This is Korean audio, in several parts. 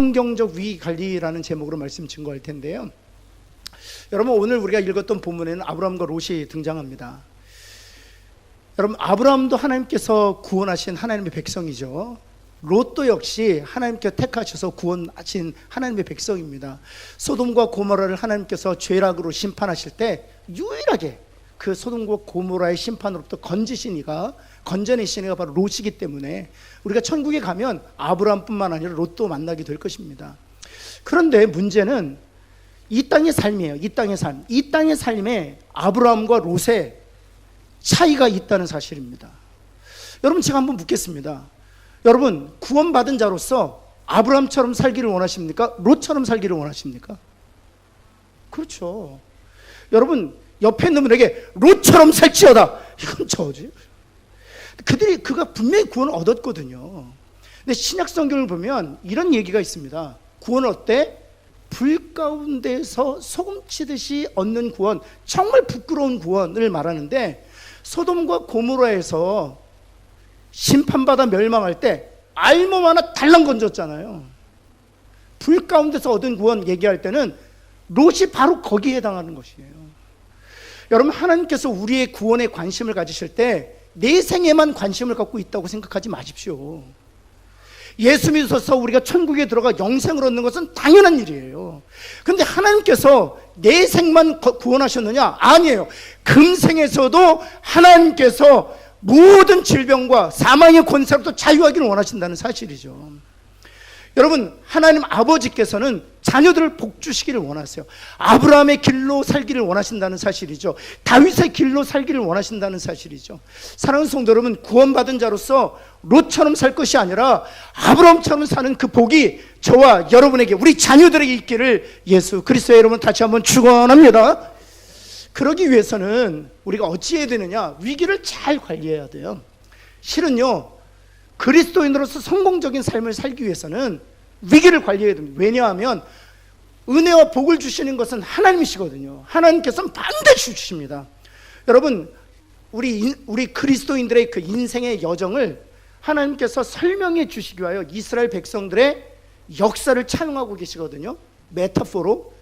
환경적 위기 관리라는 제목으로 말씀 증거할 텐데요. 여러분, 오늘 우리가 읽었던 본문에는 아브라함과 롯이 등장합니다. 여러분, 아브라함도 하나님께서 구원하신 하나님의 백성이죠. 롯도 역시 하나님께서 택하셔서 구원하신 하나님의 백성입니다. 소돔과 고모라를 하나님께서 죄락으로 심판하실 때 유일하게 그 소돔과 고모라의 심판으로부터 건져내신 이가 바로 롯이기 때문에 우리가 천국에 가면 아브라함뿐만 아니라 롯도 만나게 될 것입니다. 그런데 문제는 이 땅의 삶이에요. 이 땅의 삶. 이 땅의 삶에 아브라함과 롯의 차이가 있다는 사실입니다. 여러분, 제가 한번 묻겠습니다. 여러분, 구원받은 자로서 아브라함처럼 살기를 원하십니까? 롯처럼 살기를 원하십니까? 그렇죠. 여러분, 옆에 있는 분에게 롯처럼 살지어다, 이건 저지. 그가 분명히 구원을 얻었거든요. 근데 신약 성경을 보면 이런 얘기가 있습니다. 구원은 어때? 불 가운데서 소금치듯이 얻는 구원, 정말 부끄러운 구원을 말하는데, 소돔과 고모라에서 심판받아 멸망할 때 알몸 하나 달랑 건졌잖아요. 불 가운데서 얻은 구원 얘기할 때는 롯이 바로 거기에 해당하는 것이에요. 여러분, 하나님께서 우리의 구원에 관심을 가지실 때 내 생에만 관심을 갖고 있다고 생각하지 마십시오. 예수 믿어서 우리가 천국에 들어가 영생을 얻는 것은 당연한 일이에요. 그런데 하나님께서 내 생만 구원하셨느냐? 아니에요. 금생에서도 하나님께서 모든 질병과 사망의 권세로부터 자유하기를 원하신다는 사실이죠. 여러분, 하나님 아버지께서는 자녀들을 복주시기를 원하세요. 아브라함의 길로 살기를 원하신다는 사실이죠. 다윗의 길로 살기를 원하신다는 사실이죠. 사랑하는 성도 여러분, 구원받은 자로서 롯처럼 살 것이 아니라 아브라함처럼 사는 그 복이 저와 여러분에게, 우리 자녀들에게 있기를 예수 그리스도의 이름으로 다시 한번 축원합니다. 그러기 위해서는 우리가 어찌해야 되느냐? 위기를 잘 관리해야 돼요. 실은요, 그리스도인으로서 성공적인 삶을 살기 위해서는 위기를 관리해야 됩니다. 왜냐하면 은혜와 복을 주시는 것은 하나님이시거든요. 하나님께서는 반드시 주십니다. 여러분, 우리 그리스도인들의 그 인생의 여정을 하나님께서 설명해 주시기 위하여 이스라엘 백성들의 역사를 차용하고 계시거든요. 메타포로.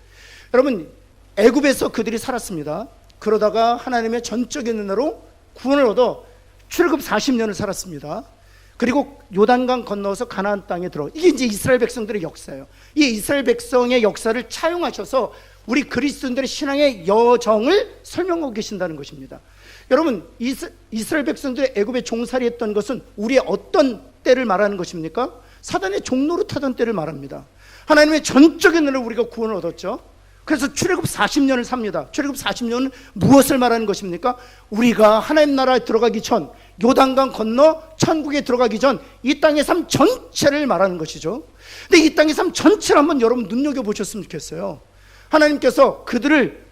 여러분, 애굽에서 그들이 살았습니다. 그러다가 하나님의 전적인 은혜로 구원을 얻어 출애굽 40년을 살았습니다. 그리고 요단강 건너서 가나안 땅에 들어. 이게 이제 이스라엘 백성들의 역사예요. 이 이스라엘 백성의 역사를 차용하셔서 우리 그리스도인들의 신앙의 여정을 설명하고 계신다는 것입니다. 여러분, 이스라엘 백성들의 애굽에 종살이했던 것은 우리의 어떤 때를 말하는 것입니까? 사단의 종노릇하던 때를 말합니다. 하나님의 전적인 은혜로 우리가 구원을 얻었죠. 그래서 출애굽 40년을 삽니다. 출애굽 40년은 무엇을 말하는 것입니까? 우리가 하나님 나라에 들어가기 전, 요단강 건너 천국에 들어가기 전 이 땅의 삶 전체를 말하는 것이죠. 근데 이 땅의 삶 전체를 한번 여러분 눈여겨보셨으면 좋겠어요. 하나님께서 그들을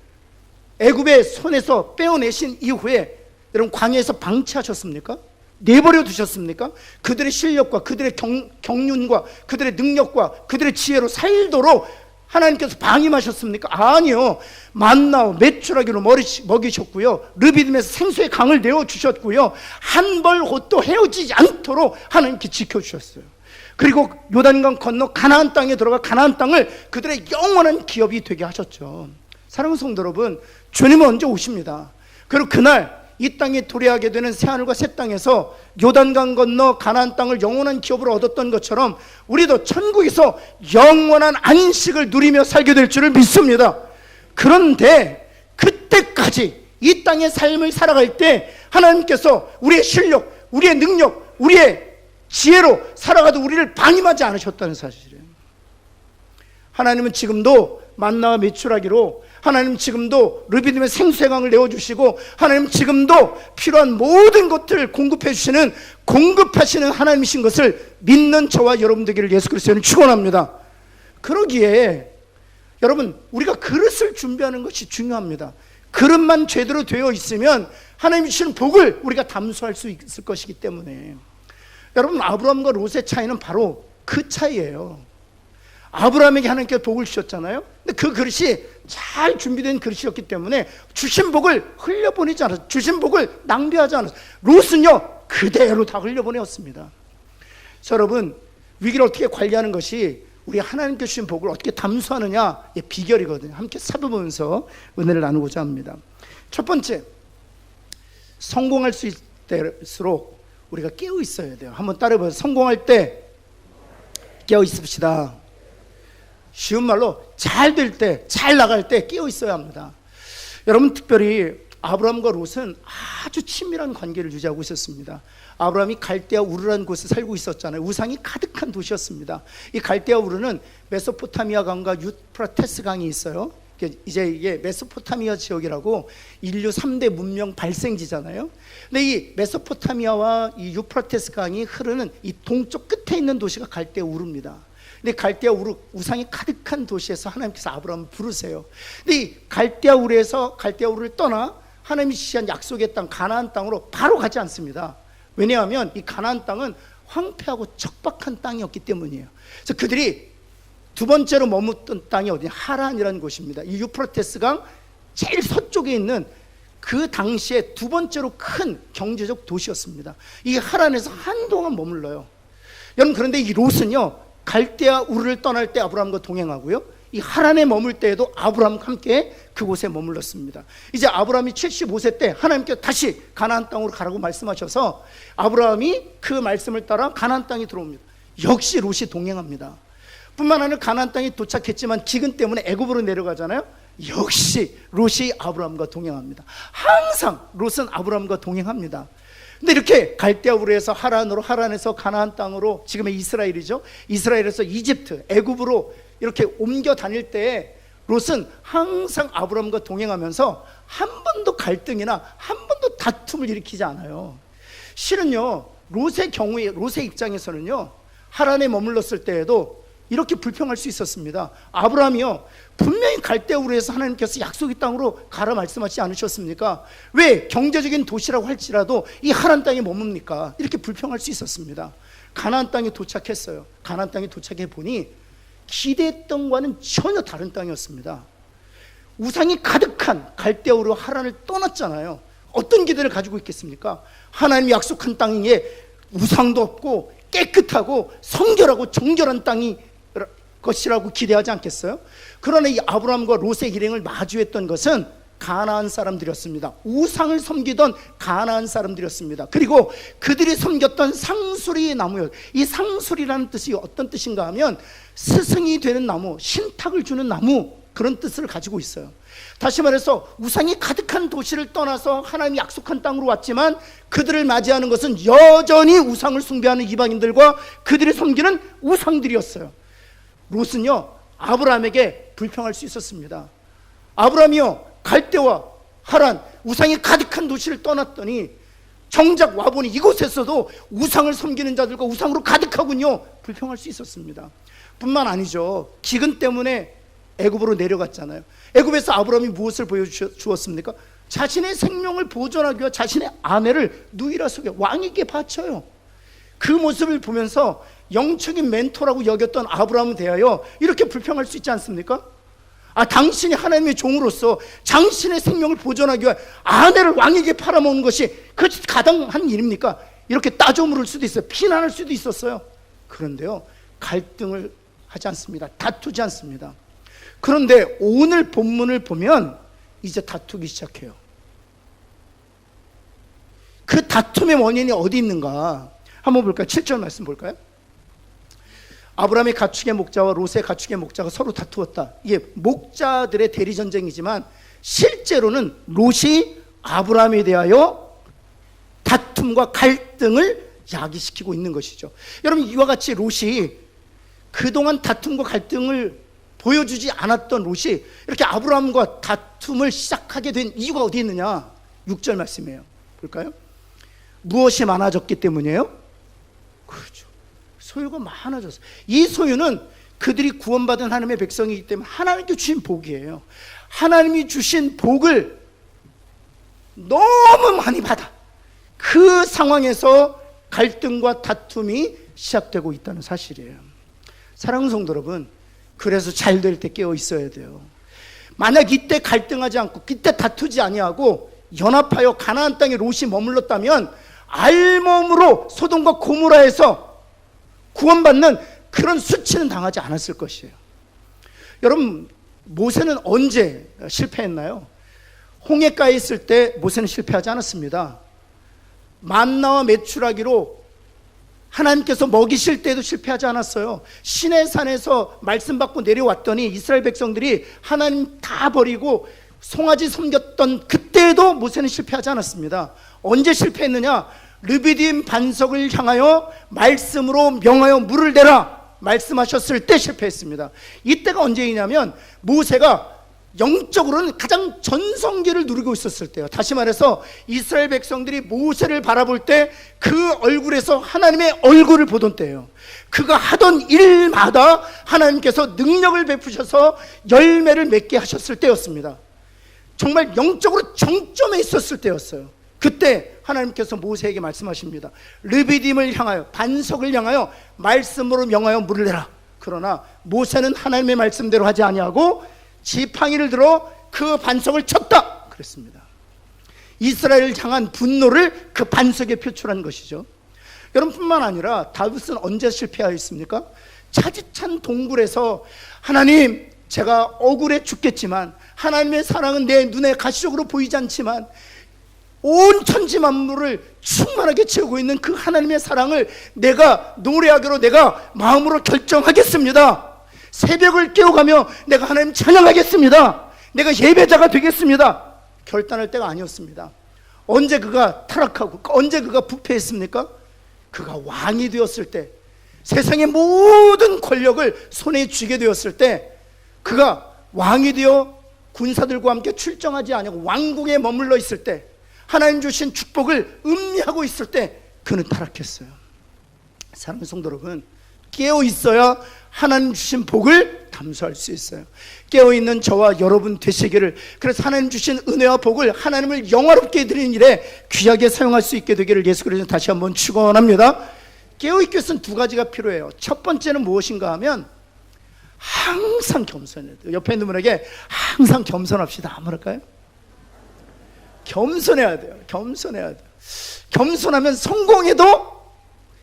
애굽의 손에서 빼어내신 이후에 여러분, 광야에서 방치하셨습니까? 내버려 두셨습니까? 그들의 실력과 그들의 경륜과 그들의 능력과 그들의 지혜로 살도록 하나님께서 방임하셨습니까? 아니요. 만나와 메추라기로 먹이셨고요, 르비딤에서 생수의 강을 내어주셨고요, 한 벌 옷도 헤어지지 않도록 하나님께 지켜주셨어요. 그리고 요단강 건너 가나안 땅에 들어가 가나안 땅을 그들의 영원한 기업이 되게 하셨죠. 사랑하는 성도 여러분, 주님은 언제 오십니다. 그리고 그날 이 땅에 도래하게 되는 새하늘과 새 땅에서 요단강 건너 가나안 땅을 영원한 기업으로 얻었던 것처럼 우리도 천국에서 영원한 안식을 누리며 살게 될 줄을 믿습니다. 그런데 그때까지 이 땅의 삶을 살아갈 때 하나님께서 우리의 실력, 우리의 능력, 우리의 지혜로 살아가도 우리를 방임하지 않으셨다는 사실이에요. 하나님은 지금도 만나와 메추라기로, 하나님 지금도 르비딤의 생수의 강을 내어주시고, 하나님 지금도 필요한 모든 것들을 공급하시는 하나님이신 것을 믿는 저와 여러분 되기를 예수 그리스도는 축원합니다. 그러기에 여러분, 우리가 그릇을 준비하는 것이 중요합니다. 그릇만 제대로 되어 있으면 하나님이 주시는 복을 우리가 담수할 수 있을 것이기 때문에. 여러분, 아브라함과 롯의 차이는 바로 그 차이예요. 아브라함에게 하나님께서 복을 주셨잖아요. 근데 그 그릇이 잘 준비된 그릇이었기 때문에 주신 복을 흘려보내지 않았어요. 주신 복을 낭비하지 않았어요. 롯은요, 그대로 다 흘려보내었습니다. 여러분, 위기를 어떻게 관리하는 것이 우리 하나님께 주신 복을 어떻게 담수하느냐 비결이거든요. 함께 살펴보면서 은혜를 나누고자 합니다. 첫 번째, 성공할 수 있을수록 우리가 깨어 있어야 돼요. 한번 따라해보세요. 성공할 때 깨어 있읍시다. 쉬운 말로 잘 될 때, 잘 나갈 때 깨어 있어야 합니다. 여러분, 특별히 아브라함과 롯은 아주 친밀한 관계를 유지하고 있었습니다. 아브라함이 갈대아 우르라는 곳에 살고 있었잖아요. 우상이 가득한 도시였습니다. 이 갈대아 우르는 메소포타미아 강과 유프라테스 강이 있어요. 이제 이게 메소포타미아 지역이라고 인류 3대 문명 발생지잖아요. 근데 이 메소포타미아와 이 유프라테스 강이 흐르는 이 동쪽 끝에 있는 도시가 갈대아 우르입니다. 근데 갈대아 우르, 우상이 가득한 도시에서 하나님께서 아브라함을 부르세요. 근데 이 갈대아 우르에서 갈대아 우르를 떠나 하나님이 지시한 약속의 땅 가나안 땅으로 바로 가지 않습니다. 왜냐하면 이 가나안 땅은 황폐하고 척박한 땅이었기 때문이에요. 그래서 그들이 두 번째로 머mus던 땅이 어디냐? 하란이라는 곳입니다. 이 유프라테스 강 제일 서쪽에 있는 그 당시에 두 번째로 큰 경제적 도시였습니다. 이 하란에서 한동안 머물러요. 여러분, 그런데 이 롯은요, 갈대아 우르를 떠날 때 아브라함과 동행하고요, 이 하란에 머물 때에도 아브라함과 함께 그곳에 머물렀습니다. 이제 아브라함이 75세 때 하나님께서 다시 가나안 땅으로 가라고 말씀하셔서 아브라함이 그 말씀을 따라 가나안 땅에 들어옵니다. 역시 롯이 동행합니다. 뿐만 아니라 가나안 땅에 도착했지만 기근 때문에 애굽으로 내려가잖아요. 역시 롯이 아브라함과 동행합니다. 항상 롯은 아브라함과 동행합니다. 근데 이렇게 갈대아 우르에서 하란으로, 하란에서 가나안 땅으로, 지금의 이스라엘이죠, 이스라엘에서 이집트, 애굽으로 이렇게 옮겨 다닐 때 롯은 항상 아브라함과 동행하면서 한 번도 갈등이나 한 번도 다툼을 일으키지 않아요. 실은요, 롯의 경우에, 롯의 입장에서는요, 하란에 머물렀을 때에도 이렇게 불평할 수 있었습니다. 아브라함이요, 분명히 갈대아 우르에서 하나님께서 약속의 땅으로 가라 말씀하시지 않으셨습니까? 왜 경제적인 도시라고 할지라도 이 하란 땅에 머뭅니까? 이렇게 불평할 수 있었습니다. 가나안 땅에 도착했어요. 가나안 땅에 도착해 보니 기대했던 것과는 전혀 다른 땅이었습니다. 우상이 가득한 갈대아 우르 하란을 떠났잖아요. 어떤 기대를 가지고 있겠습니까? 하나님이 약속한 땅에 우상도 없고 깨끗하고 성결하고 정결한 땅이 것이라고 기대하지 않겠어요? 그러나 이 아브라함과 롯의 일행을 마주했던 것은 가나안 사람들이었습니다. 우상을 섬기던 가나안 사람들이었습니다. 그리고 그들이 섬겼던 상수리 나무요. 이 상수리라는 뜻이 어떤 뜻인가 하면 스승이 되는 나무, 신탁을 주는 나무, 그런 뜻을 가지고 있어요. 다시 말해서 우상이 가득한 도시를 떠나서 하나님이 약속한 땅으로 왔지만 그들을 맞이하는 것은 여전히 우상을 숭배하는 이방인들과 그들이 섬기는 우상들이었어요. 롯은요, 아브라함에게 불평할 수 있었습니다. 아브라함이요, 갈대와 하란, 우상이 가득한 도시를 떠났더니 정작 와보니 이곳에서도 우상을 섬기는 자들과 우상으로 가득하군요. 불평할 수 있었습니다. 뿐만 아니죠, 기근 때문에 애굽으로 내려갔잖아요. 애굽에서 아브라함이 무엇을 보여주었습니까? 자신의 생명을 보존하기 위해 자신의 아내를 누이라 속에 왕에게 바쳐요. 그 모습을 보면서 영적인 멘토라고 여겼던 아브라함에 대하여 이렇게 불평할 수 있지 않습니까? 당신이 하나님의 종으로서 당신의 생명을 보존하기 위해 아내를 왕에게 팔아먹는 것이 그것이 가당한 일입니까? 이렇게 따져 물을 수도 있어요. 비난할 수도 있었어요. 그런데요, 갈등을 하지 않습니다. 다투지 않습니다. 그런데 오늘 본문을 보면 이제 다투기 시작해요. 그 다툼의 원인이 어디 있는가 한번 볼까요? 7절 말씀 볼까요? 아브라함의 가축의 목자와 롯의 가축의 목자가 서로 다투었다. 이게 목자들의 대리전쟁이지만 실제로는 롯이 아브라함에 대하여 다툼과 갈등을 야기시키고 있는 것이죠. 여러분, 이와 같이 롯이 그동안 다툼과 갈등을 보여주지 않았던 롯이 이렇게 아브라함과 다툼을 시작하게 된 이유가 어디 있느냐? 6절 말씀이에요. 볼까요? 무엇이 많아졌기 때문이에요? 그렇죠. 소유가 많아졌어요. 이 소유는 그들이 구원받은 하나님의 백성이기 때문에 하나님께 주신 복이에요. 하나님이 주신 복을 너무 많이 받아. 그 상황에서 갈등과 다툼이 시작되고 있다는 사실이에요. 사랑하는 성도 여러분, 그래서 잘 될 때 깨어 있어야 돼요. 만약 이때 갈등하지 않고 그때 다투지 아니하고 연합하여 가나안 땅에 롯이 머물렀다면 알몸으로 소돔과 고모라에서 구원받는 그런 수치는 당하지 않았을 것이에요. 여러분, 모세는 언제 실패했나요? 홍해가에 있을 때 모세는 실패하지 않았습니다. 만나와 메추라기로 하나님께서 먹이실 때도 실패하지 않았어요. 시내산에서 말씀 받고 내려왔더니 이스라엘 백성들이 하나님 다 버리고 송아지 섬겼던 그때에도 모세는 실패하지 않았습니다. 언제 실패했느냐? 르비딤 반석을 향하여 말씀으로 명하여 물을 내라 말씀하셨을 때 실패했습니다. 이때가 언제이냐면 모세가 영적으로는 가장 전성기를 누리고 있었을 때요. 다시 말해서 이스라엘 백성들이 모세를 바라볼 때 그 얼굴에서 하나님의 얼굴을 보던 때예요. 그가 하던 일마다 하나님께서 능력을 베푸셔서 열매를 맺게 하셨을 때였습니다. 정말 영적으로 정점에 있었을 때였어요. 그때 하나님께서 모세에게 말씀하십니다. 르비딤을 향하여 반석을 향하여 말씀으로 명하여 물을 내라. 그러나 모세는 하나님의 말씀대로 하지 아니하고 지팡이를 들어 그 반석을 쳤다 그랬습니다. 이스라엘을 향한 분노를 그 반석에 표출한 것이죠. 여러분뿐만 아니라 다윗은 언제 실패하였습니까? 차디찬 동굴에서 하나님, 제가 억울해 죽겠지만 하나님의 사랑은 내 눈에 가시적으로 보이지 않지만 온 천지 만물을 충만하게 채우고 있는 그 하나님의 사랑을 내가 노래하기로 내가 마음으로 결정하겠습니다. 새벽을 깨워가며 내가 하나님 찬양하겠습니다. 내가 예배자가 되겠습니다. 결단할 때가 아니었습니다. 언제 그가 타락하고 언제 그가 부패했습니까? 그가 왕이 되었을 때, 세상의 모든 권력을 손에 쥐게 되었을 때, 그가 왕이 되어 군사들과 함께 출정하지 아니하고 왕궁에 머물러 있을 때, 하나님 주신 축복을 음미하고 있을 때 그는 타락했어요. 사랑하는 성도 여러분, 깨어 있어야 하나님 주신 복을 감수할 수 있어요. 깨어있는 저와 여러분 되시기를, 그래서 하나님 주신 은혜와 복을 하나님을 영화롭게 드리는 일에 귀하게 사용할 수 있게 되기를 예수 그리스도 다시 한번 축원합니다. 깨어있기 위해서는 두 가지가 필요해요. 첫 번째는 무엇인가 하면 항상 겸손해야 돼요. 옆에 있는 분에게 항상 겸손합시다 뭐랄까요? 겸손해야 돼요. 겸손해야 돼요. 겸손하면 성공해도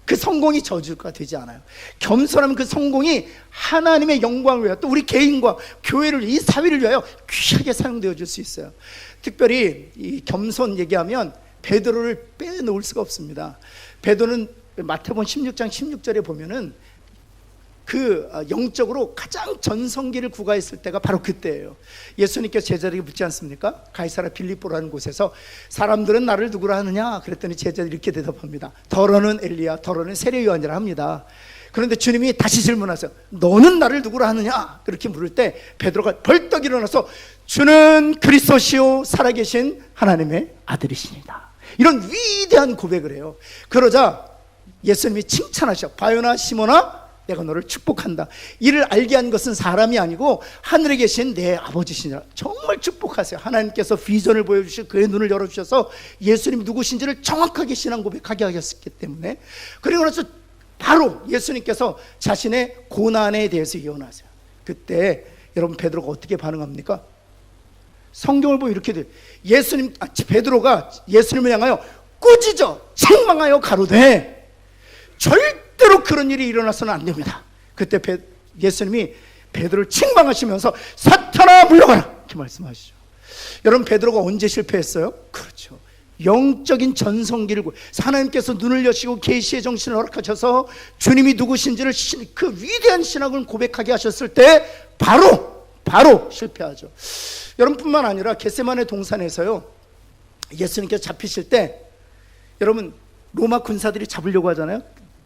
그 성공이 저주가 되지 않아요. 겸손하면 그 성공이 하나님의 영광을 위하여, 또 우리 개인과 교회를, 이 사회를 위하여 귀하게 사용되어 줄 수 있어요. 특별히 이 겸손 얘기하면 베드로를 빼놓을 수가 없습니다. 베드로는 마태복음 16장 16절에 보면은 그 영적으로 가장 전성기를 구가했을 때가 바로 그때예요. 예수님께서 제자들에게 묻지 않습니까? 가이사라 빌립보라는 곳에서 사람들은 나를 누구라 하느냐? 그랬더니 제자들이 이렇게 대답합니다. 더러는 엘리야, 더러는 세례 요한이라 합니다. 그런데 주님이 다시 질문하세요. 너는 나를 누구라 하느냐? 그렇게 물을 때 베드로가 벌떡 일어나서 주는 그리스도시요 살아계신 하나님의 아들이십니다. 이런 위대한 고백을 해요. 그러자 예수님이 칭찬하셔. 바요나 시몬아, 내가 너를 축복한다. 이를 알게 한 것은 사람이 아니고 하늘에 계신 내 아버지시니라. 정말 축복하세요. 하나님께서 비전을 보여주시고 그의 눈을 열어주셔서 예수님이 누구신지를 정확하게 신앙 고백하게 하셨기 때문에, 그리고 나서 바로 예수님께서 자신의 고난에 대해서 예언하세요. 그때 여러분 베드로가 어떻게 반응합니까? 성경을 보면 이렇게 돼요. 베드로가 예수님을 향하여 꾸짖어 책망하여 가로되 절대로 그런 일이 일어나서는 안 됩니다. 그때 예수님이 베드로를 책망하시면서 사탄아 물러가라 이렇게 말씀하시죠. 여러분 베드로가 언제 실패했어요? 그렇죠. 영적인 전성기를 하나님께서 눈을 여시고 계시의 정신을 허락하셔서 주님이 누구신지를 그 위대한 신학을 고백하게 하셨을 때 바로 실패하죠. 여러분뿐만 아니라 겟세마네 동산에서요, 예수님께서 잡히실 때 여러분 로마 군사들이 잡으려고 하잖아요.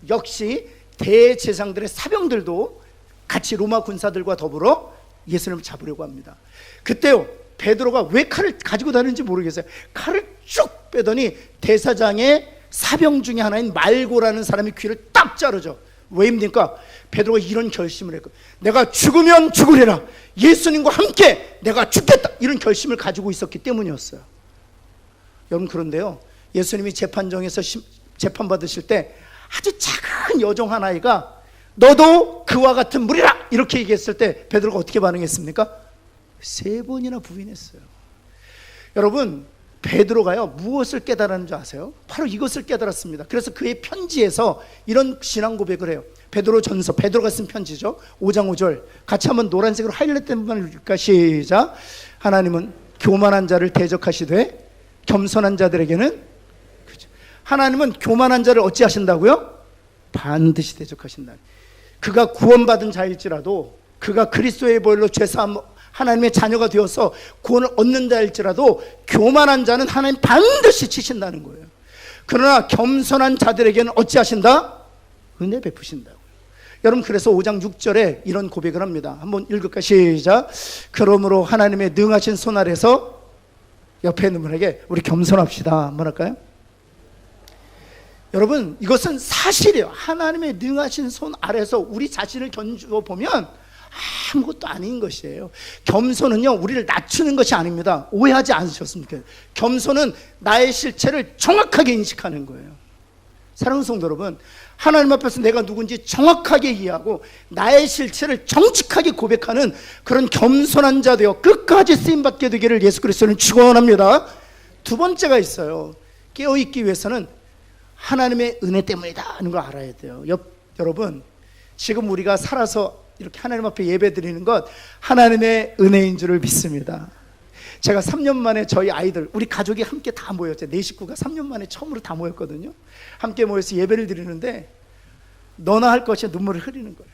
역시 대제사장들의 사병들도 같이 로마 군사들과 더불어 예수님을 잡으려고 합니다. 그때요 베드로가 왜 칼을 가지고 다니는지 모르겠어요. 칼을 쭉 빼더니 대사장의 사병 중에 하나인 말고라는 사람이 귀를 딱 자르죠. 왜입니까? 베드로가 이런 결심을 했고, 내가 죽으면 죽으리라, 예수님과 함께 내가 죽겠다, 이런 결심을 가지고 있었기 때문이었어요. 여러분 그런데요, 예수님이 재판정에서 재판받으실 때 아주 작은 여종 하나이가 너도 그와 같은 무리라 이렇게 얘기했을 때 베드로가 어떻게 반응했습니까? 3번이나 부인했어요. 여러분 베드로가요 무엇을 깨달았는 줄 아세요? 바로 이것을 깨달았습니다. 그래서 그의 편지에서 이런 신앙 고백을 해요. 베드로 전서, 베드로가 쓴 편지죠. 5장 5절 같이 한번 노란색으로 하이라이트된 부분을 읽을까? 시작. 하나님은 교만한 자를 대적하시되 겸손한 자들에게는, 하나님은 교만한 자를 어찌 하신다고요? 반드시 대적하신다. 그가 구원받은 자일지라도, 그가 그리스도의 보혈로 죄사함 하나님의 자녀가 되어서 구원을 얻는 자일지라도 교만한 자는 하나님 반드시 치신다는 거예요. 그러나 겸손한 자들에게는 어찌 하신다? 은혜 베푸신다고요. 여러분, 그래서 5장 6절에 이런 고백을 합니다. 한번 읽을까? 시작. 그러므로 하나님의 능하신 손 아래서, 옆에 있는 분에게 우리 겸손합시다. 한번 할까요? 여러분, 이것은 사실이에요. 하나님의 능하신 손 아래서 우리 자신을 견주어 보면 아무것도 아닌 것이에요. 겸손은요 우리를 낮추는 것이 아닙니다. 오해하지 않으셨습니까? 겸손은 나의 실체를 정확하게 인식하는 거예요. 사랑하는 성도 여러분, 하나님 앞에서 내가 누군지 정확하게 이해하고 나의 실체를 정직하게 고백하는 그런 겸손한 자 되어 끝까지 쓰임받게 되기를 예수 그리스도는 축원합니다. 두 번째가 있어요. 깨어있기 위해서는 하나님의 은혜 때문이다 하는 걸 알아야 돼요. 여러분, 지금 우리가 살아서 이렇게 하나님 앞에 예배 드리는 것 하나님의 은혜인 줄을 믿습니다. 제가 3년 만에 저희 아이들, 우리 가족이 함께 다 모였죠. 네 식구가 3년 만에 처음으로 다 모였거든요. 함께 모여서 예배를 드리는데 너나 할 것이 눈물을 흐리는 거예요.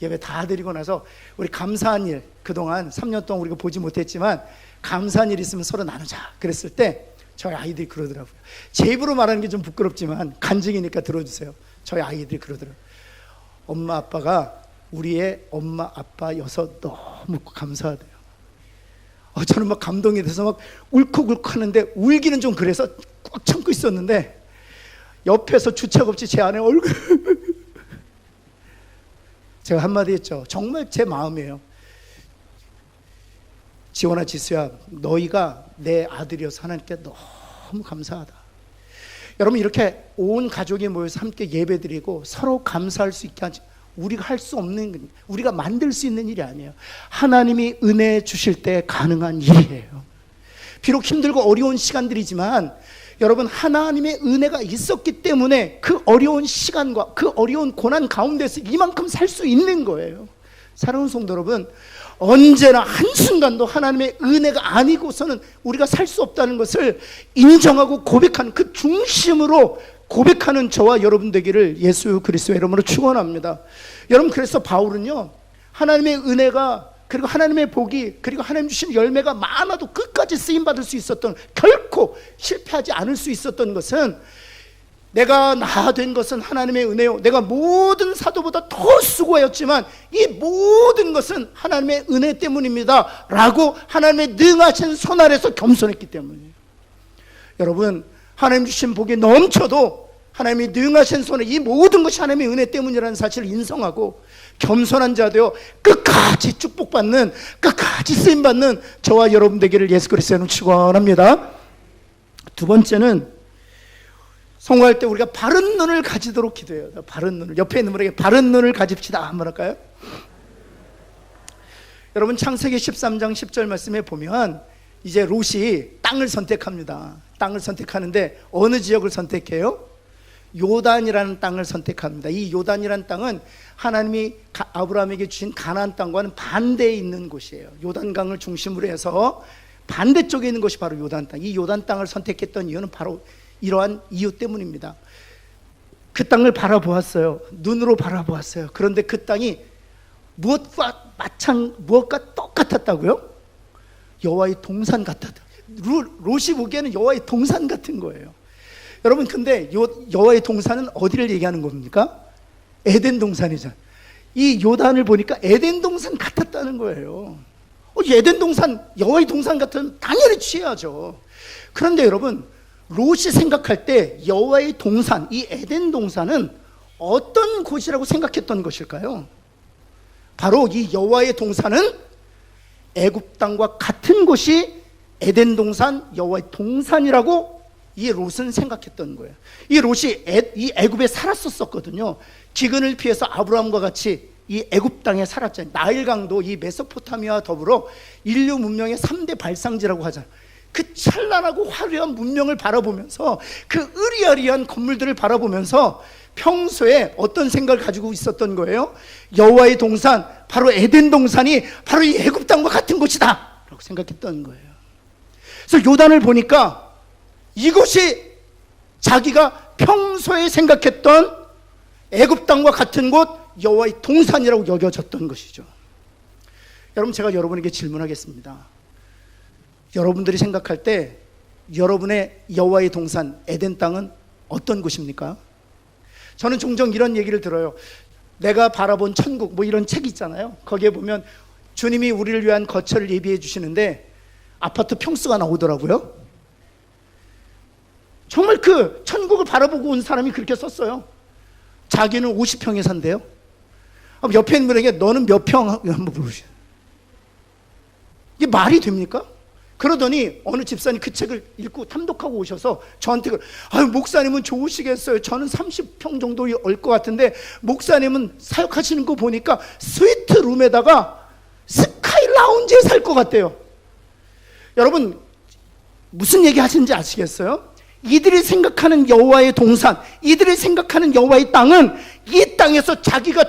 예배 다 드리고 나서 우리 감사한 일, 그동안 3년 동안 우리가 보지 못했지만 감사한 일 있으면 서로 나누자 그랬을 때 저희 아이들이 그러더라고요. 제 입으로 말하는 게 좀 부끄럽지만 간증이니까 들어주세요. 저희 아이들이 그러더라고요. 엄마 아빠가 우리의 엄마 아빠여서 너무 감사하대요. 저는 막 감동이 돼서 막 울컥울컥 하는데, 울기는 좀 그래서 꽉 참고 있었는데 옆에서 주책 없이 제 아내 얼굴 제가 한마디 했죠. 정말 제 마음이에요. 지원아, 지수야, 너희가 내 아들이어서 하나님께 너무 감사하다. 여러분, 이렇게 온 가족이 모여서 함께 예배드리고 서로 감사할 수 있게 하지, 우리가 할 수 없는, 우리가 만들 수 있는 일이 아니에요. 하나님이 은혜 주실 때 가능한 일이에요. 비록 힘들고 어려운 시간들이지만 여러분, 하나님의 은혜가 있었기 때문에 그 어려운 시간과 그 어려운 고난 가운데서 이만큼 살 수 있는 거예요. 사랑하는 성도 여러분, 언제나 한순간도 하나님의 은혜가 아니고서는 우리가 살 수 없다는 것을 인정하고 고백하는, 그 중심으로 고백하는 저와 여러분 되기를 예수 그리스도의 이름으로 축원합니다. 여러분, 그래서 바울은요, 하나님의 은혜가, 그리고 하나님의 복이, 그리고 하나님 주신 열매가 많아도 끝까지 쓰임받을 수 있었던, 결코 실패하지 않을 수 있었던 것은, 내가 나 된 것은 하나님의 은혜요, 내가 모든 사도보다 더 수고하였지만 이 모든 것은 하나님의 은혜 때문입니다 라고 하나님의 능하신 손 아래서 겸손했기 때문이에요. 여러분, 하나님 주신 복이 넘쳐도 하나님이 능하신 손에 이 모든 것이 하나님의 은혜 때문이라는 사실을 인정하고 겸손한 자 되어 끝까지 축복받는, 끝까지 쓰임받는 저와 여러분 되기를 예수 그리스도는 축원합니다. 두 번째는 성공할 때 우리가 바른 눈을 가지도록 기도해요. 바른 눈을, 옆에 있는 분에게 바른 눈을 가집시다 한번 할까요? 여러분, 창세기 13장 10절 말씀에 보면 이제 롯이 땅을 선택합니다. 땅을 선택하는데 어느 지역을 선택해요? 요단이라는 땅을 선택합니다. 이 요단이라는 땅은 하나님이 아브라함에게 주신 가나안 땅과는 반대에 있는 곳이에요. 요단강을 중심으로 해서 반대쪽에 있는 것이 바로 요단 땅. 이 요단 땅을 선택했던 이유는 바로 이러한 이유 때문입니다. 그 땅을 바라보았어요. 눈으로 바라보았어요. 그런데 그 땅이 무엇과 똑같았다고요? 여호와의 동산 같았다. 롯이 보기에는 여호와의 동산 같은 거예요. 여러분, 근데 여호와의 동산은 어디를 얘기하는 겁니까? 에덴 동산이잖아요. 이 요단을 보니까 에덴 동산 같았다는 거예요. 에덴 동산, 여호와의 동산 같으면 당연히 취해야죠. 그런데 여러분, 롯이 생각할 때 여호와의 동산, 이 에덴 동산은 어떤 곳이라고 생각했던 것일까요? 바로 이 여호와의 동산은 애굽 땅과 같은 곳이 에덴 동산, 여호와의 동산이라고 이 롯은 생각했던 거예요. 이 롯이 이 애굽에 살았었거든요. 기근을 피해서 아브라함과 같이 이 애굽 땅에 살았잖아요. 나일강도 이 메소포타미아와 더불어 인류 문명의 3대 발상지라고 하잖아요. 그 찬란하고 화려한 문명을 바라보면서 그 으리아리한 건물들을 바라보면서 평소에 어떤 생각을 가지고 있었던 거예요? 여호와의 동산, 바로 에덴 동산이 바로 이 애굽 땅과 같은 곳이다 라고 생각했던 거예요. 그래서 요단을 보니까 이곳이 자기가 평소에 생각했던 애굽 땅과 같은 곳 여호와의 동산이라고 여겨졌던 것이죠. 여러분, 제가 여러분에게 질문하겠습니다. 여러분들이 생각할 때 여러분의 여호와의 동산 에덴 땅은 어떤 곳입니까? 저는 종종 이런 얘기를 들어요. 내가 바라본 천국, 뭐 이런 책 있잖아요. 거기에 보면 주님이 우리를 위한 거처를 예비해 주시는데 아파트 평수가 나오더라고요. 정말 그 천국을 바라보고 온 사람이 그렇게 썼어요. 자기는 50평에 산대요. 옆에 있는 분에게 너는 몇 평? 한번 물으시죠. 이게 말이 됩니까? 그러더니 어느 집사님 그 책을 읽고 탐독하고 오셔서 저한테 아유, 목사님은 좋으시겠어요. 저는 30평 정도 올 것 같은데 목사님은 사역하시는 거 보니까 스위트 룸에다가 스카이 라운지에 살 것 같대요. 여러분, 무슨 얘기 하시는지 아시겠어요? 이들이 생각하는 여호와의 동산, 이들이 생각하는 여호와의 땅은 이 땅에서 자기가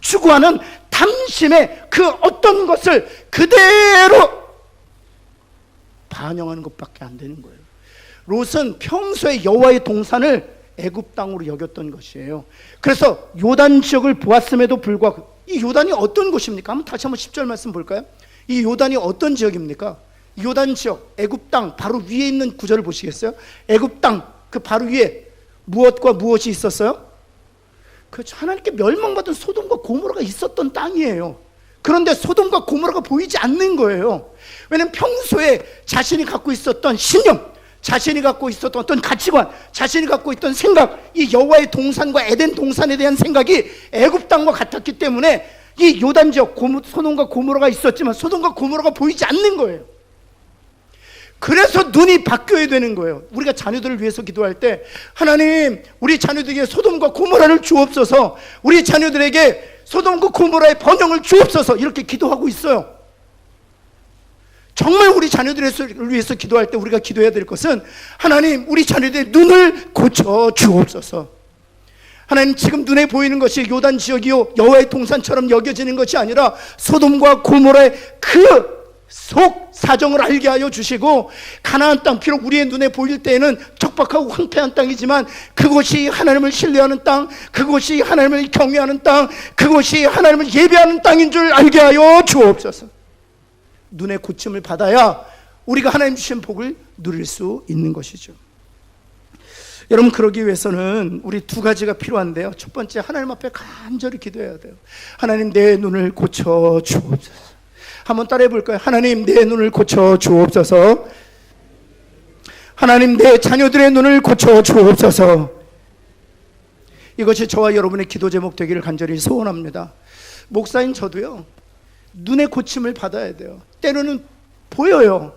추구하는 탐심의 그 어떤 것을 그대로 반영하는 것밖에 안 되는 거예요. 롯은 평소에 여호와의 동산을 애굽 땅으로 여겼던 것이에요. 그래서 요단 지역을 보았음에도 불구하고, 이 요단이 어떤 곳입니까? 다시 한번 10절 말씀 볼까요? 이 요단이 어떤 지역입니까? 요단 지역, 애굽 땅 바로 위에 있는 구절을 보시겠어요? 애굽 땅 그 바로 위에 무엇과 무엇이 있었어요? 그렇죠. 하나님께 멸망받은 소돔과 고모라가 있었던 땅이에요. 그런데 소돔과 고모라가 보이지 않는 거예요. 왜냐하면 평소에 자신이 갖고 있었던 신념, 자신이 갖고 있었던 어떤 가치관, 자신이 갖고 있던 생각, 이 여호와의 동산과 에덴 동산에 대한 생각이 애굽 땅과 같았기 때문에 이 요단 지역, 소돔과 고모라가 있었지만 소돔과 고모라가 보이지 않는 거예요. 그래서 눈이 바뀌어야 되는 거예요. 우리가 자녀들을 위해서 기도할 때 하나님, 우리 자녀들에게 소돔과 고모라를 주옵소서, 우리 자녀들에게 소돔과 고모라의 번영을 주옵소서, 이렇게 기도하고 있어요. 정말 우리 자녀들을 위해서 기도할 때 우리가 기도해야 될 것은 하나님, 우리 자녀들의 눈을 고쳐 주옵소서. 하나님, 지금 눈에 보이는 것이 요단 지역이요 여호와의 동산처럼 여겨지는 것이 아니라 소돔과 고모라의 그 속 사정을 알게 하여 주시고, 가나안 땅, 비록 우리의 눈에 보일 때에는 척박하고 황폐한 땅이지만 그곳이 하나님을 신뢰하는 땅, 그곳이 하나님을 경외하는 땅, 그곳이 하나님을 예배하는 땅인 줄 알게 하여 주옵소서. 눈의 고침을 받아야 우리가 하나님 주신 복을 누릴 수 있는 것이죠. 여러분, 그러기 위해서는 우리 두 가지가 필요한데요. 첫 번째, 하나님 앞에 간절히 기도해야 돼요. 하나님, 내 눈을 고쳐 주옵소서. 한번 따라해 볼까요? 하나님, 내 눈을 고쳐 주옵소서. 하나님, 내 자녀들의 눈을 고쳐 주옵소서. 이것이 저와 여러분의 기도 제목 되기를 간절히 소원합니다. 목사인 저도요, 눈의 고침을 받아야 돼요. 때로는 보여요.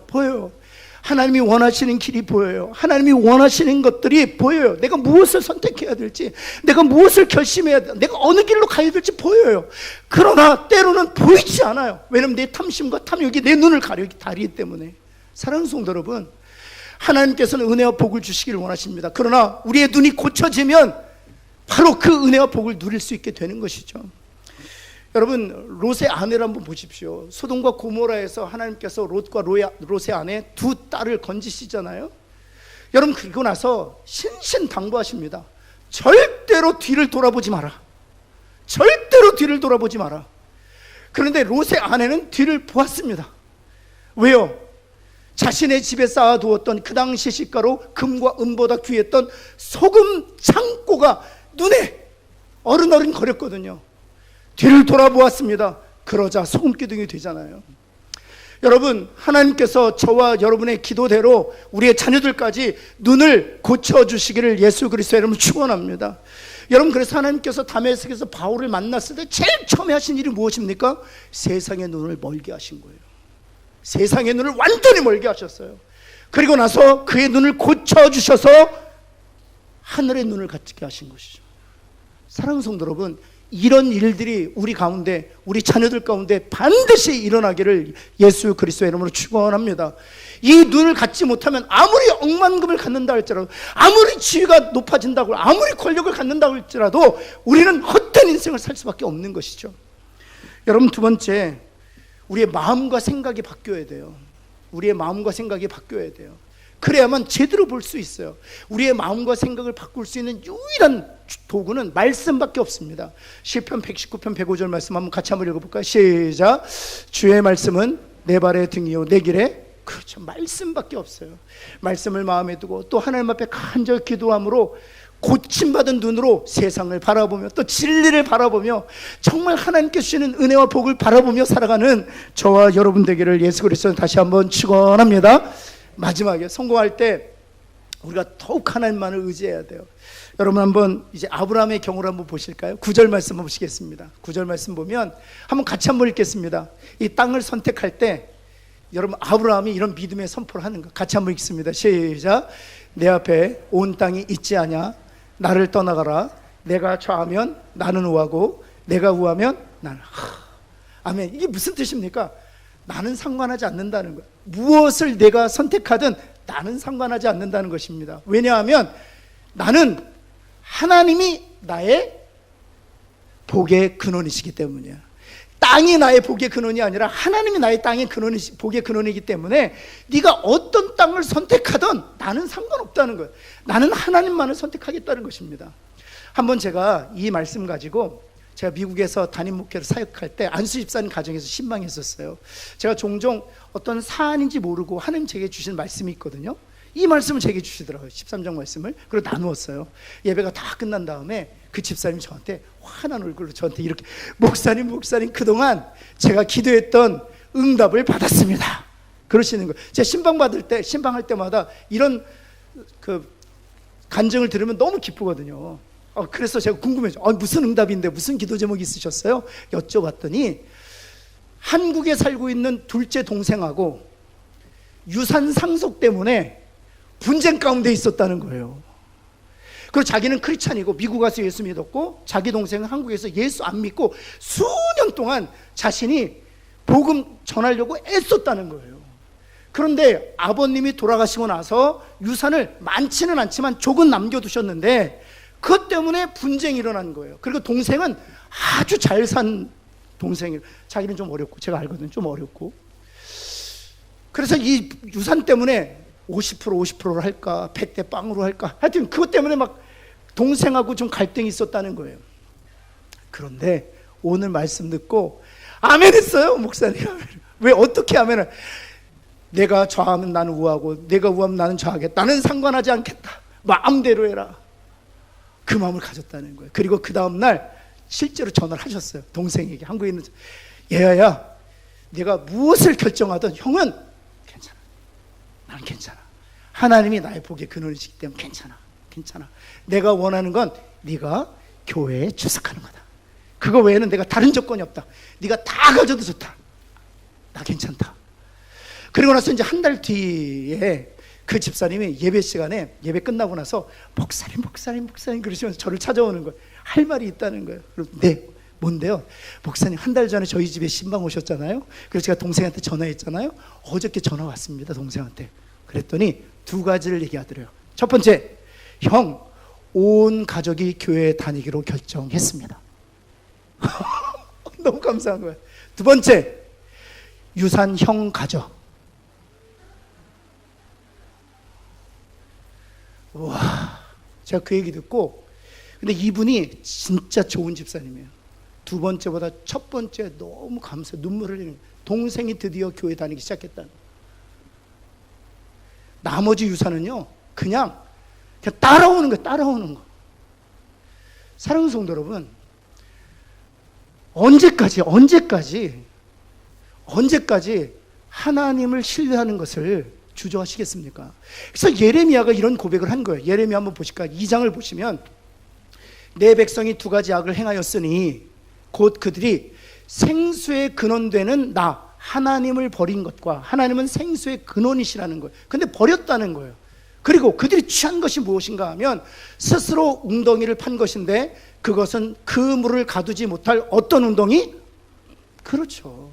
하나님이 원하시는 길이 보여요. 하나님이 원하시는 것들이 보여요. 내가 무엇을 선택해야 될지, 내가 무엇을 결심해야 될지, 내가 어느 길로 가야 될지 보여요. 그러나 때로는 보이지 않아요. 왜냐하면 내 탐심과 탐욕이 내 눈을 가리기 때문에. 사랑하는 성도 여러분, 하나님께서는 은혜와 복을 주시기를 원하십니다. 그러나 우리의 눈이 고쳐지면 바로 그 은혜와 복을 누릴 수 있게 되는 것이죠. 여러분, 롯의 아내를 한번 보십시오. 소돔과 고모라에서 하나님께서 롯과 롯의 아내 두 딸을 건지시잖아요. 여러분, 그리고 나서 신신당부하십니다. 절대로 뒤를 돌아보지 마라. 절대로 뒤를 돌아보지 마라. 그런데 롯의 아내는 뒤를 보았습니다. 왜요? 자신의 집에 쌓아두었던 그 당시 시가로 금과 은보다 귀했던 소금 창고가 눈에 어른어른 거렸거든요. 뒤를 돌아보았습니다. 그러자 소금기둥이 되잖아요. 여러분, 하나님께서 저와 여러분의 기도대로 우리의 자녀들까지 눈을 고쳐주시기를 예수 그리스도의 이름으로 축원합니다. 여러분, 그래서 하나님께서 다메섹에서 바울을 만났을 때 제일 처음에 하신 일이 무엇입니까? 세상의 눈을 멀게 하신 거예요. 세상의 눈을 완전히 멀게 하셨어요. 그리고 나서 그의 눈을 고쳐주셔서 하늘의 눈을 갖게 하신 것이죠. 사랑하는 성도 여러분, 이런 일들이 우리 가운데, 우리 자녀들 가운데 반드시 일어나기를 예수 그리스도의 이름으로 축원합니다. 이 눈을 갖지 못하면 아무리 억만금을 갖는다 할지라도, 아무리 지위가 높아진다고, 아무리 권력을 갖는다고 할지라도 우리는 헛된 인생을 살 수밖에 없는 것이죠. 여러분, 두 번째, 우리의 마음과 생각이 바뀌어야 돼요. 우리의 마음과 생각이 바뀌어야 돼요. 그래야만 제대로 볼 수 있어요. 우리의 마음과 생각을 바꿀 수 있는 유일한 도구는 말씀밖에 없습니다. 시편 119편 105절 말씀 한번 같이 한번 읽어볼까요? 시작. 주의 말씀은 내 발의 등이요 내 길에, 그렇죠, 말씀밖에 없어요. 말씀을 마음에 두고 또 하나님 앞에 간절히 기도함으로 고침받은 눈으로 세상을 바라보며 또 진리를 바라보며 정말 하나님께 주시는 은혜와 복을 바라보며 살아가는 저와 여러분 되기를 예수 그리스도는 다시 한번 축원합니다. 마지막에 성공할 때 우리가 더욱 하나님만을 의지해야 돼요. 여러분, 한번 이제 아브라함의 경우를 한번 보실까요? 9절 말씀 한번 보시겠습니다. 9절 말씀 보면 한번 같이 한번 읽겠습니다. 이 땅을 선택할 때 여러분, 아브라함이 이런 믿음의 선포를 하는 거 같이 한번 읽습니다. 시작. 내 앞에 온 땅이 있지 않냐? 나를 떠나가라. 내가 좌하면 나는 우하고 내가 우하면 나는. 아멘. 이게 무슨 뜻입니까? 나는 상관하지 않는다는 거예요. 무엇을 내가 선택하든 나는 상관하지 않는다는 것입니다. 왜냐하면 나는 하나님이 나의 복의 근원이시기 때문이야. 땅이 나의 복의 근원이 아니라 하나님이 나의 땅의 근원이, 복의 근원이기 때문에 네가 어떤 땅을 선택하든 나는 상관없다는 거예요. 나는 하나님만을 선택하겠다는 것입니다. 한번 제가 이 말씀 가지고 제가 미국에서 담임 목회로 사역할 때 안수 집사님 가정에서 신방했었어요. 제가 종종 어떤 사안인지 모르고 하나님 제게 주신 말씀이 있거든요. 이 말씀을 제게 주시더라고요. 13장 말씀을. 그리고 나누었어요. 예배가 다 끝난 다음에 그 집사님이 저한테 환한 얼굴로 저한테 이렇게, 목사님 그동안 제가 기도했던 응답을 받았습니다, 그러시는 거예요. 제가 신방할 때마다 이런 그 간증을 들으면 너무 기쁘거든요. 그래서 제가 궁금해져. 무슨 응답인데, 무슨 기도 제목이 있으셨어요? 여쭤봤더니 한국에 살고 있는 둘째 동생하고 유산 상속 때문에 분쟁 가운데 있었다는 거예요. 그리고 자기는 크리스찬이고 미국 가서 예수 믿었고, 자기 동생은 한국에서 예수 안 믿고 수년 동안 자신이 복음 전하려고 애썼다는 거예요. 그런데 아버님이 돌아가시고 나서 유산을 많지는 않지만 조금 남겨두셨는데 그것 때문에 분쟁이 일어난 거예요. 그리고 동생은 아주 잘 산 동생이에요. 자기는 좀 어렵고, 제가 알거든요, 좀 어렵고. 그래서 이 유산 때문에 50%를 할까, 100대 빵으로 할까, 하여튼 그것 때문에 막 동생하고 좀 갈등이 있었다는 거예요. 그런데 오늘 말씀 듣고 아멘 했어요, 목사님. 왜, 어떻게 아멘을? 내가 좌하면 나는 우하고 내가 우하면 나는 좌하겠다, 나는 상관하지 않겠다, 마음대로 해라, 그 마음을 가졌다는 거예요. 그리고 그 다음날 실제로 전화를 하셨어요, 동생에게. 한국에 있는, 얘야, 내가 무엇을 결정하든 형은 괜찮아, 나는 괜찮아, 하나님이 나의 복의 근원이시기 때문에 괜찮아. 내가 원하는 건 네가 교회에 출석하는 거다. 그거 외에는 내가 다른 조건이 없다. 네가 다 가져도 좋다. 나 괜찮다. 그리고 나서 이제 한 달 뒤에 그 집사님이 예배 시간에, 예배 끝나고 나서 목사님 그러시면서 저를 찾아오는 거예요. 할 말이 있다는 거예요. 그래서 네, 뭔데요? 목사님, 한 달 전에 저희 집에 신방 오셨잖아요. 그래서 제가 동생한테 전화했잖아요. 어저께 전화 왔습니다, 동생한테. 그랬더니 두 가지를 얘기하더래요. 첫 번째, 형, 온 가족이 교회에 다니기로 결정했습니다. 너무 감사한 거예요. 두 번째, 유산 형 가져. 와, 제가 그 얘기 듣고, 근데 이분이 진짜 좋은 집사님이에요. 두 번째보다 첫 번째 너무 감사해요. 눈물 흘리는 거예요. 동생이 드디어 교회 다니기 시작했다는 거예요. 나머지 유산은요, 그냥 따라오는 거예요. 사랑하는 성도 여러분, 언제까지 하나님을 신뢰하는 것을 주저하시겠습니까? 그래서 예레미야가 이런 고백을 한 거예요. 예레미야 한번 보실까요? 2장을 보시면, 내 백성이 두 가지 악을 행하였으니 곧 그들이 생수의 근원되는 하나님을 버린 것과, 하나님은 생수의 근원이시라는 거예요. 근데 버렸다는 거예요. 그리고 그들이 취한 것이 무엇인가 하면 스스로 웅덩이를 판 것인데 그것은 그 물을 가두지 못할 어떤 웅덩이? 그렇죠.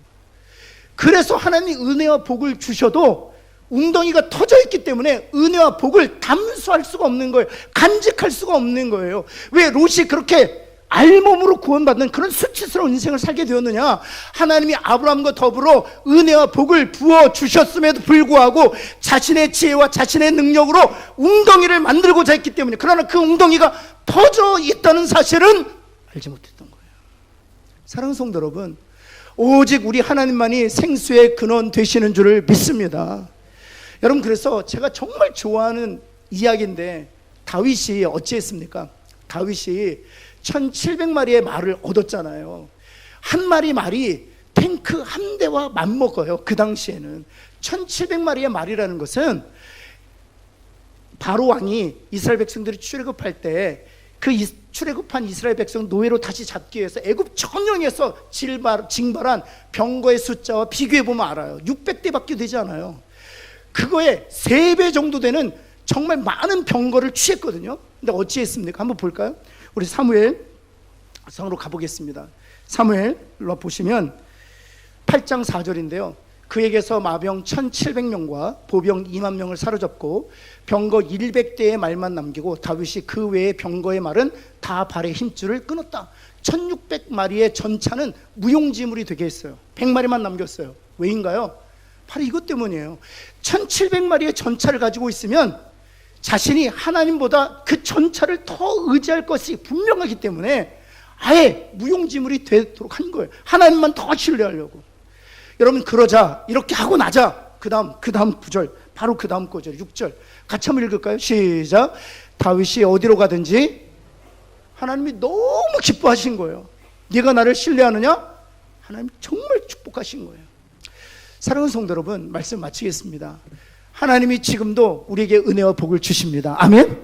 그래서 하나님이 은혜와 복을 주셔도 웅덩이가 터져 있기 때문에 은혜와 복을 담수할 수가 없는 거예요. 간직할 수가 없는 거예요. 왜 롯이 그렇게 알몸으로 구원받는 그런 수치스러운 인생을 살게 되었느냐? 하나님이 아브라함과 더불어 은혜와 복을 부어주셨음에도 불구하고 자신의 지혜와 자신의 능력으로 웅덩이를 만들고자 했기 때문에, 그러나 그 웅덩이가 터져 있다는 사실은 알지 못했던 거예요. 사랑하는 성도 여러분, 오직 우리 하나님만이 생수의 근원 되시는 줄을 믿습니다. 여러분, 그래서 제가 정말 좋아하는 이야기인데, 다윗이 어찌했습니까? 다윗이 1700마리의 말을 얻었잖아요. 한 마리 말이 탱크 한 대와 맞먹어요. 그 당시에는 1700마리의 말이라는 것은 바로 왕이 이스라엘 백성들이 출애굽할 때 그 출애굽한 이스라엘 백성 노예로 다시 잡기 위해서 애굽 전역에서 징발한 병거의 숫자와 비교해보면 알아요. 600대밖에 되지 않아요. 그거에 3배 정도 되는 정말 많은 병거를 취했거든요. 근데 어찌했습니까? 한번 볼까요? 우리 사무엘상으로 가보겠습니다. 사무엘로 보시면 8장 4절인데요. 그에게서 마병 1700명과 보병 2만 명을 사로잡고 병거 100대의 말만 남기고 다윗이 그 외의 병거의 말은 다 발의 힘줄을 끊었다. 1600마리의 전차는 무용지물이 되게 했어요. 100마리만 남겼어요. 왜인가요? 바로 이것 때문이에요. 1700마리의 전차를 가지고 있으면 자신이 하나님보다 그 전차를 더 의지할 것이 분명하기 때문에 아예 무용지물이 되도록 한 거예요. 하나님만 더 신뢰하려고. 여러분, 그러자 이렇게 하고 나자 그 다음 구절, 바로 그 다음 구절 6절 같이 한번 읽을까요? 시작. 다윗이 어디로 가든지 하나님이 너무 기뻐하신 거예요. 네가 나를 신뢰하느냐? 하나님 정말 축복하신 거예요. 사랑하는 성도 여러분, 말씀 마치겠습니다. 하나님이 지금도 우리에게 은혜와 복을 주십니다. 아멘.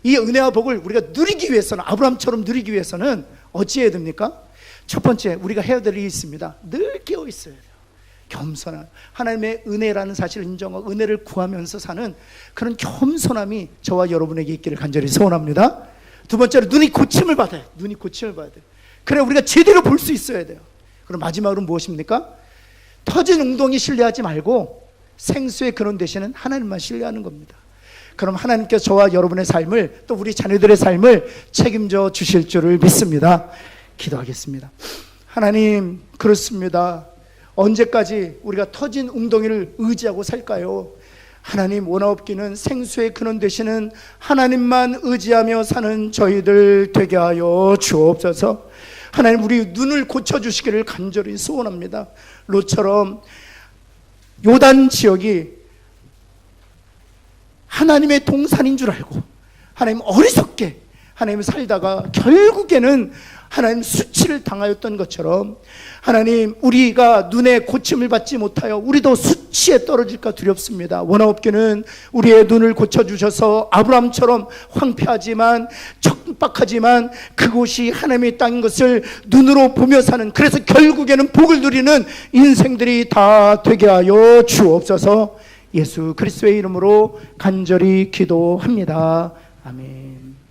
이 은혜와 복을 우리가 누리기 위해서는, 아브라함처럼 누리기 위해서는 어찌해야 됩니까? 첫 번째, 우리가 해야 될 일이 있습니다. 늘 깨어 있어야 돼요. 겸손한, 하나님의 은혜라는 사실을 인정하고 은혜를 구하면서 사는 그런 겸손함이 저와 여러분에게 있기를 간절히 소원합니다. 두 번째로, 눈이 고침을 받아요. 눈이 고침을 받아야 돼요. 그래 우리가 제대로 볼 수 있어야 돼요. 그럼 마지막으로 무엇입니까? 터진 웅덩이 신뢰하지 말고 생수의 근원 되시는 하나님만 신뢰하는 겁니다. 그럼 하나님께서 저와 여러분의 삶을, 또 우리 자녀들의 삶을 책임져 주실 줄을 믿습니다. 기도하겠습니다. 하나님, 그렇습니다. 언제까지 우리가 터진 웅덩이를 의지하고 살까요? 하나님, 원하옵기는 생수의 근원 되시는 하나님만 의지하며 사는 저희들 되게 하여 주옵소서. 하나님, 우리 눈을 고쳐주시기를 간절히 소원합니다. 롯처럼 요단 지역이 하나님의 동산인 줄 알고 하나님 어리석게 하나님 살다가 결국에는 하나님 수치를 당하였던 것처럼, 하나님 우리가 눈에 고침을 받지 못하여 우리도 수치에 떨어질까 두렵습니다. 원하옵기는 우리의 눈을 고쳐주셔서 아브라함처럼 황폐하지만 척박하지만 그곳이 하나님의 땅인 것을 눈으로 보며 사는, 그래서 결국에는 복을 누리는 인생들이 다 되게 하여 주옵소서. 예수 그리스도의 이름으로 간절히 기도합니다. 아멘.